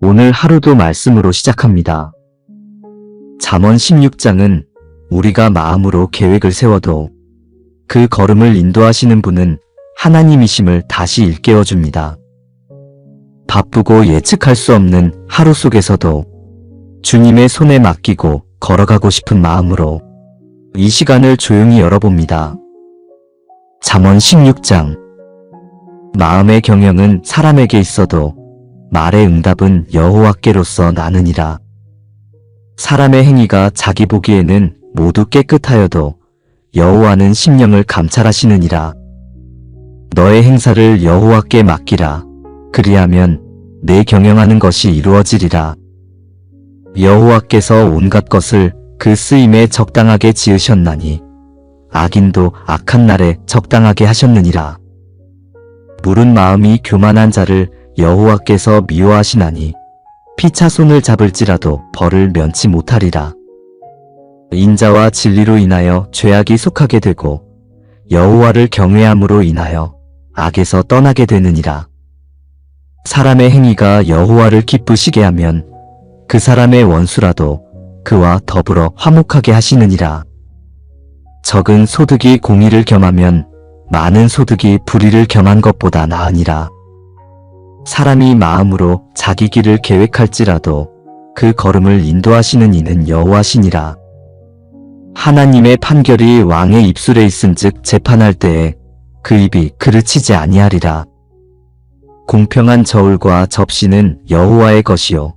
오늘 하루도 말씀으로 시작합니다. 잠언 16장은 우리가 마음으로 계획을 세워도 그 걸음을 인도하시는 분은 하나님이심을 다시 일깨워줍니다. 바쁘고 예측할 수 없는 하루 속에서도 주님의 손에 맡기고 걸어가고 싶은 마음으로 이 시간을 조용히 열어봅니다. 잠언 16장. 마음의 경영은 사람에게 있어도 말의 응답은 여호와께로서 나느니라. 사람의 행위가 자기 보기에는 모두 깨끗하여도 여호와는 심령을 감찰하시느니라. 너의 행사를 여호와께 맡기라. 그리하면 내 경영하는 것이 이루어지리라. 여호와께서 온갖 것을 그 쓰임에 적당하게 지으셨나니 악인도 악한 날에 적당하게 하셨느니라. 물은 마음이 교만한 자를 여호와께서 미워하시나니 피차 손을 잡을지라도 벌을 면치 못하리라. 인자와 진리로 인하여 죄악이 속하게 되고 여호와를 경외함으로 인하여 악에서 떠나게 되느니라. 사람의 행위가 여호와를 기쁘시게 하면 그 사람의 원수라도 그와 더불어 화목하게 하시느니라. 적은 소득이 공의를 겸하면 많은 소득이 불의를 겸한 것보다 나으니라. 사람이 마음으로 자기 길을 계획할지라도 그 걸음을 인도하시는 이는 여호와시니라. 하나님의 판결이 왕의 입술에 있은즉 재판할 때에 그 입이 그르치지 아니하리라. 공평한 저울과 접시는 여호와의 것이요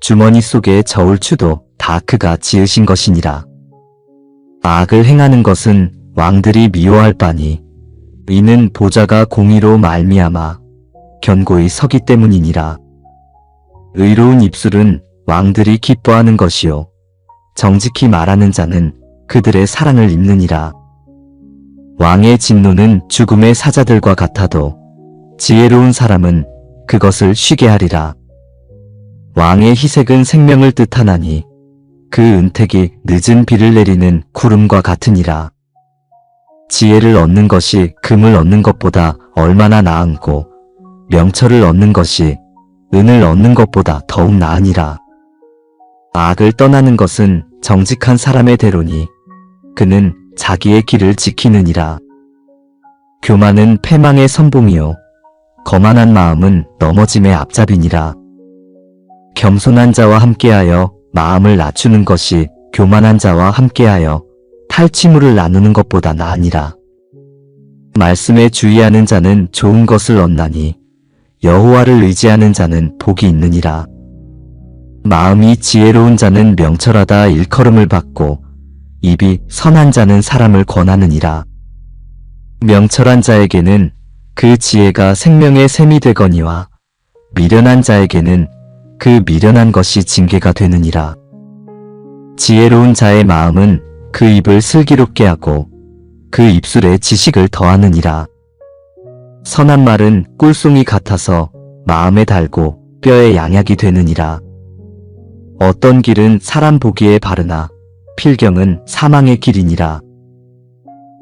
주머니 속의 저울추도 다 그가 지으신 것이니라. 악을 행하는 것은 왕들이 미워할 바니 이는 보좌가 공의로 말미암아 견고히 서기 때문이니라. 의로운 입술은 왕들이 기뻐하는 것이요 정직히 말하는 자는 그들의 사랑을 입느니라. 왕의 진노는 죽음의 사자들과 같아도 지혜로운 사람은 그것을 쉬게 하리라. 왕의 희색은 생명을 뜻하나니 그 은택이 늦은 비를 내리는 구름과 같으니라. 지혜를 얻는 것이 금을 얻는 것보다 얼마나 나은고 명철을 얻는 것이 은을 얻는 것보다 더욱 나으니라. 악을 떠나는 것은 정직한 사람의 대로니 그는 자기의 길을 지키느니라. 교만은 패망의 선봉이요 거만한 마음은 넘어짐의 앞잡이니라. 겸손한 자와 함께하여 마음을 낮추는 것이 교만한 자와 함께하여 탈취물을 나누는 것보다 나으니라. 말씀에 주의하는 자는 좋은 것을 얻나니 여호와를 의지하는 자는 복이 있느니라. 마음이 지혜로운 자는 명철하다 일컬음을 받고 입이 선한 자는 사람을 권하느니라. 명철한 자에게는 그 지혜가 생명의 샘이 되거니와 미련한 자에게는 그 미련한 것이 징계가 되느니라. 지혜로운 자의 마음은 그 입을 슬기롭게 하고 그 입술에 지식을 더하느니라. 선한 말은 꿀송이 같아서 마음에 달고 뼈에 양약이 되느니라. 어떤 길은 사람 보기에 바르나 필경은 사망의 길이니라.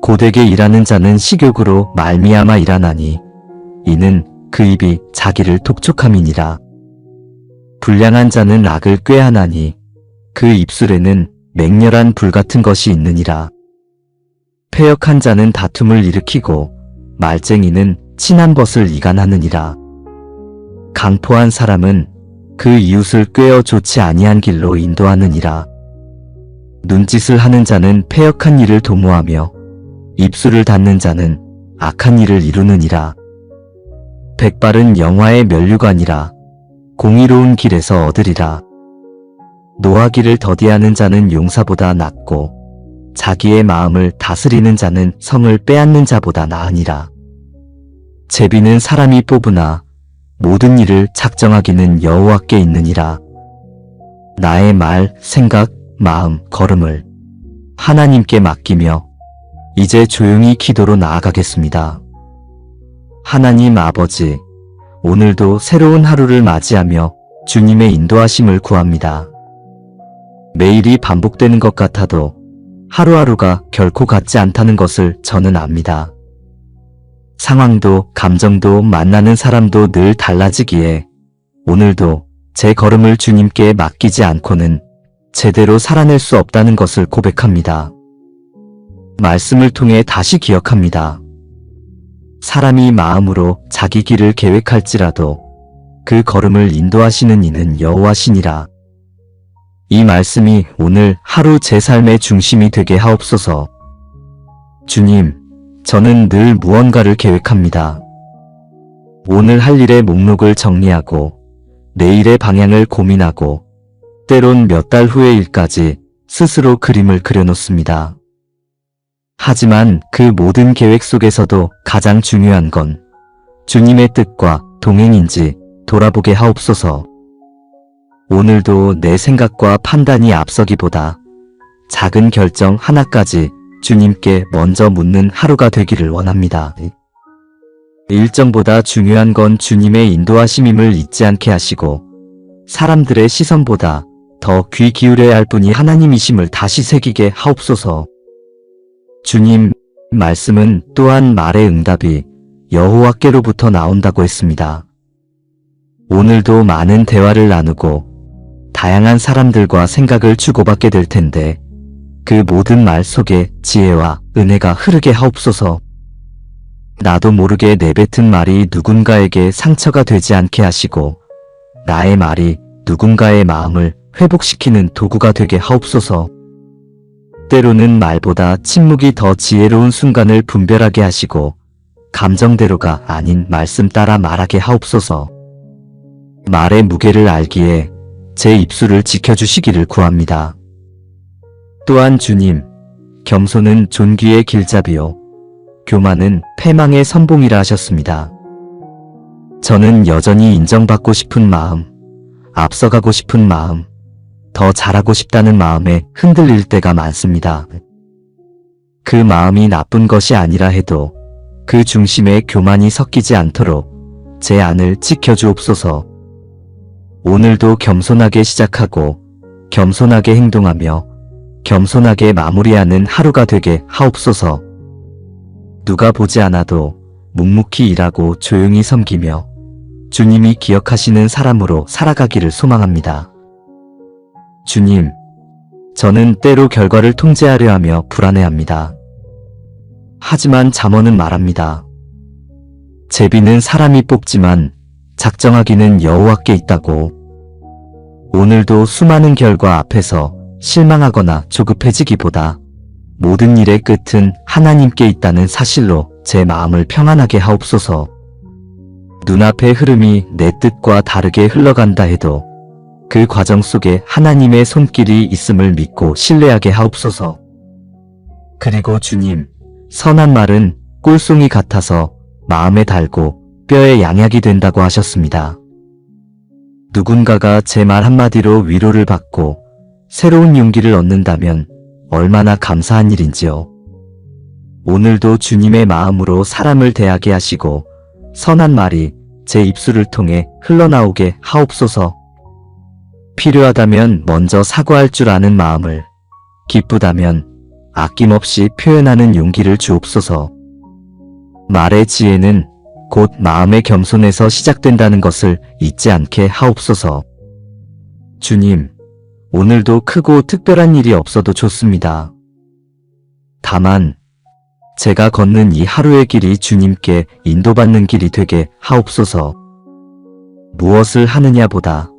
고되게 일하는 자는 식욕으로 말미암아 일하나니 이는 그 입이 자기를 독촉함이니라. 불량한 자는 악을 꾀하나니 그 입술에는 맹렬한 불 같은 것이 있느니라. 패역한 자는 다툼을 일으키고 말쟁이는 친한 벗을 이간하느니라. 강포한 사람은 그 이웃을 꾀어 좋지 아니한 길로 인도하느니라. 눈짓을 하는 자는 패역한 일을 도모하며 입술을 닫는 자는 악한 일을 이루느니라. 백발은 영화의 면류관이라 공의로운 길에서 얻으리라. 노하기를 더디하는 자는 용사보다 낫고 자기의 마음을 다스리는 자는 성을 빼앗는 자보다 나으니라. 제비는 사람이 뽑으나 모든 일을 작정하기는 여호와께 있느니라. 나의 말, 생각, 마음, 걸음을 하나님께 맡기며 이제 조용히 기도로 나아가겠습니다. 하나님 아버지, 오늘도 새로운 하루를 맞이하며 주님의 인도하심을 구합니다. 매일이 반복되는 것 같아도 하루하루가 결코 같지 않다는 것을 저는 압니다. 상황도 감정도 만나는 사람도 늘 달라지기에 오늘도 제 걸음을 주님께 맡기지 않고는 제대로 살아낼 수 없다는 것을 고백합니다. 말씀을 통해 다시 기억합니다. 사람이 마음으로 자기 길을 계획할지라도 그 걸음을 인도하시는 이는 여호와시니라. 이 말씀이 오늘 하루 제 삶의 중심이 되게 하옵소서. 주님, 저는 늘 무언가를 계획합니다. 오늘 할 일의 목록을 정리하고 내일의 방향을 고민하고 때론 몇 달 후의 일까지 스스로 그림을 그려놓습니다. 하지만 그 모든 계획 속에서도 가장 중요한 건 주님의 뜻과 동행인지 돌아보게 하옵소서. 오늘도 내 생각과 판단이 앞서기보다 작은 결정 하나까지 주님께 먼저 묻는 하루가 되기를 원합니다. 일정보다 중요한 건 주님의 인도하심임을 잊지 않게 하시고 사람들의 시선보다 더 귀 기울여야 할 분이 하나님이심을 다시 새기게 하옵소서. 주님, 말씀은 또한 말의 응답이 여호와께로부터 나온다고 했습니다. 오늘도 많은 대화를 나누고 다양한 사람들과 생각을 주고받게 될 텐데 그 모든 말 속에 지혜와 은혜가 흐르게 하옵소서. 나도 모르게 내뱉은 말이 누군가에게 상처가 되지 않게 하시고 나의 말이 누군가의 마음을 회복시키는 도구가 되게 하옵소서. 때로는 말보다 침묵이 더 지혜로운 순간을 분별하게 하시고 감정대로가 아닌 말씀 따라 말하게 하옵소서. 말의 무게를 알기에 제 입술을 지켜주시기를 구합니다. 또한 주님, 겸손은 존귀의 길잡이요 교만은 패망의 선봉이라 하셨습니다. 저는 여전히 인정받고 싶은 마음, 앞서가고 싶은 마음, 더 잘하고 싶다는 마음에 흔들릴 때가 많습니다. 그 마음이 나쁜 것이 아니라 해도 그 중심에 교만이 섞이지 않도록 제 안을 지켜주옵소서. 오늘도 겸손하게 시작하고 겸손하게 행동하며 겸손하게 마무리하는 하루가 되게 하옵소서. 누가 보지 않아도 묵묵히 일하고 조용히 섬기며 주님이 기억하시는 사람으로 살아가기를 소망합니다. 주님, 저는 때로 결과를 통제하려 하며 불안해합니다. 하지만 잠언은 말합니다. 제비는 사람이 뽑지만 작정하기는 여호와께 있다고. 오늘도 수많은 결과 앞에서 실망하거나 조급해지기보다 모든 일의 끝은 하나님께 있다는 사실로 제 마음을 평안하게 하옵소서. 눈앞의 흐름이 내 뜻과 다르게 흘러간다 해도 그 과정 속에 하나님의 손길이 있음을 믿고 신뢰하게 하옵소서. 그리고 주님, 선한 말은 꿀송이 같아서 마음에 달고 뼈에 양약이 된다고 하셨습니다. 누군가가 제 말 한마디로 위로를 받고 새로운 용기를 얻는다면 얼마나 감사한 일인지요. 오늘도 주님의 마음으로 사람을 대하게 하시고 선한 말이 제 입술을 통해 흘러나오게 하옵소서. 필요하다면 먼저 사과할 줄 아는 마음을, 기쁘다면 아낌없이 표현하는 용기를 주옵소서. 말의 지혜는 곧 마음의 겸손에서 시작된다는 것을 잊지 않게 하옵소서. 주님, 오늘도 크고 특별한 일이 없어도 좋습니다. 다만 제가 걷는 이 하루의 길이 주님께 인도받는 길이 되게 하옵소서. 무엇을 하느냐보다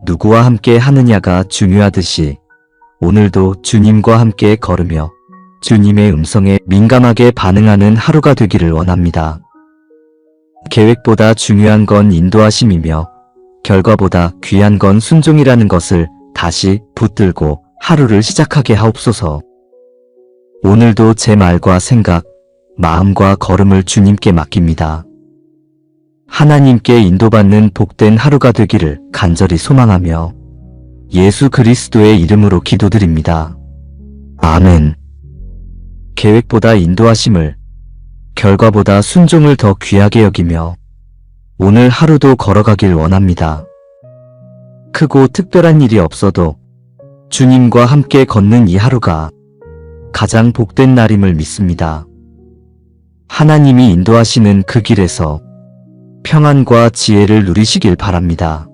누구와 함께 하느냐가 중요하듯이 오늘도 주님과 함께 걸으며 주님의 음성에 민감하게 반응하는 하루가 되기를 원합니다. 계획보다 중요한 건 인도하심이며 결과보다 귀한 건 순종이라는 것을 다시 붙들고 하루를 시작하게 하옵소서. 오늘도 제 말과 생각, 마음과 걸음을 주님께 맡깁니다. 하나님께 인도받는 복된 하루가 되기를 간절히 소망하며 예수 그리스도의 이름으로 기도드립니다. 아멘. 계획보다 인도하심을, 결과보다 순종을 더 귀하게 여기며 오늘 하루도 걸어가길 원합니다. 크고 특별한 일이 없어도 주님과 함께 걷는 이 하루가 가장 복된 날임을 믿습니다. 하나님이 인도하시는 그 길에서 평안과 지혜를 누리시길 바랍니다.